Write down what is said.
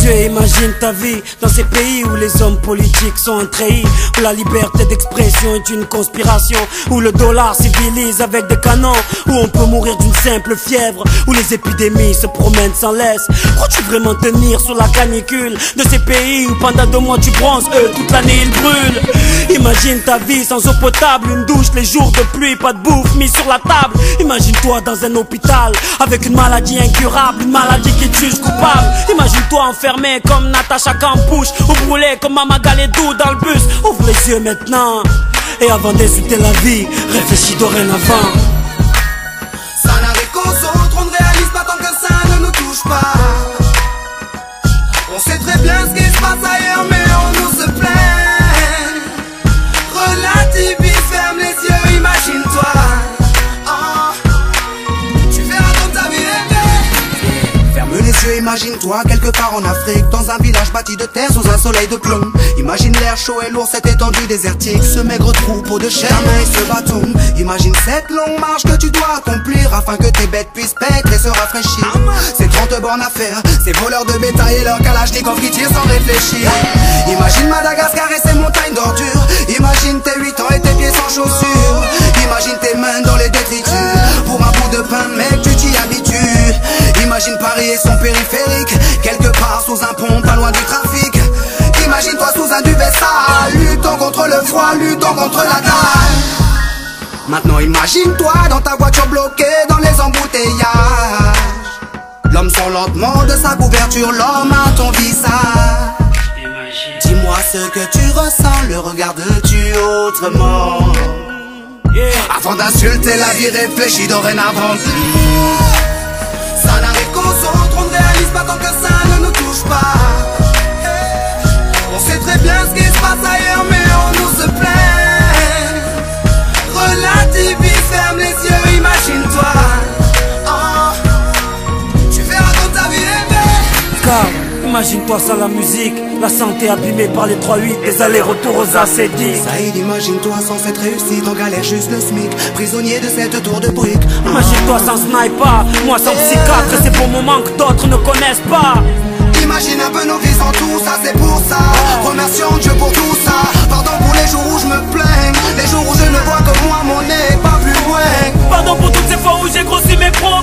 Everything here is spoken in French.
yeux et imagine ta vie dans ces pays où les hommes politiques sont trahis, où la liberté d'expression est une conspiration, où le dollar civilise avec des canons, où on peut mourir d'une simple fièvre, où les épidémies se promènent sans laisse. Crois-tu vraiment tenir sur la canicule de ces pays où pendant 2 mois tu bronzes, eux toute l'année ils brûlent? Imagine ta vie sans eau potable, une douche les jours de pluie, pas de bouffe mise sur la table. Imagine-toi dans un hôpital avec une maladie incurable, une maladie qui te juge coupable. Imagine-toi enfermé comme Natacha Campouche ou brûlé comme Mama Galedou dans le bus. Ouvre les yeux maintenant et avant d'insulter la vie, réfléchis dorénavant. Ça n'arrive qu'aux autres, on ne réalise pas tant que ça ne nous touche pas. On sait très bien ce qui se passe ailleurs mais on nous se plaint. Relativise, ferme les yeux, imagine-toi. Tu verras comme ta vie est belle. Ferme les yeux, imagine-toi quelque part en Afrique, dans un village bâti de terre sous un soleil de plomb. Imagine l'air chaud et lourd, cette étendue désertique, ce maigre troupeau de chair, main et ce bâton. Imagine cette longue marche que tu dois accomplir afin que tes bêtes puissent paître et se rafraîchir. Ces 30 bornes à faire, ces voleurs de bétail et leurs kalachnikovs qui tirent sans réfléchir. Imagine Madagascar et ses montagnes d'ordures. Imagine tes 8 ans et tes pieds sans chaussures. Imagine tes mains dans les détritus. Pour un bout de pain, mec, tu t'y habitues. Imagine Paris et son périphérique, quelque part sous un pont, pas loin du trafic. Imagine-toi sous un duvet sale, luttant contre le froid, luttant contre la dalle. Maintenant imagine-toi dans ta voiture bloquée dans les embouteillages. L'homme sort lentement de sa couverture, l'homme à ton visage. Dis-moi ce que tu ressens, le regardes-tu autrement? Avant d'insulter la vie, réfléchis dorénavant. Ça n'arrive qu'aux autres, on ne réalise pas tant que ça ne nous touche pas. On sait très bien ce qui se passe ailleurs mais on nous se plaint. Relativise, ferme les yeux, imagine-toi. Tu verras comme ta vie est belle. Car imagine-toi sans la musique, la santé abîmée par les 3-8, les allers-retours aux acédiques. Saïd, imagine-toi sans cette réussite, en galère juste le SMIC, prisonnier de cette tour de briques. Imagine-toi sans sniper, moi sans psychiatre, ces beaux moments que d'autres ne connaissent pas. Imagine un peu nos vies sans tout ça, c'est pour ça. Remercions Dieu pour tout ça. Pardon pour les jours où je me plains, les jours où je ne vois que moi, mon nez pas plus loin. Pardon pour toutes ces fois où j'ai grossi mes pros.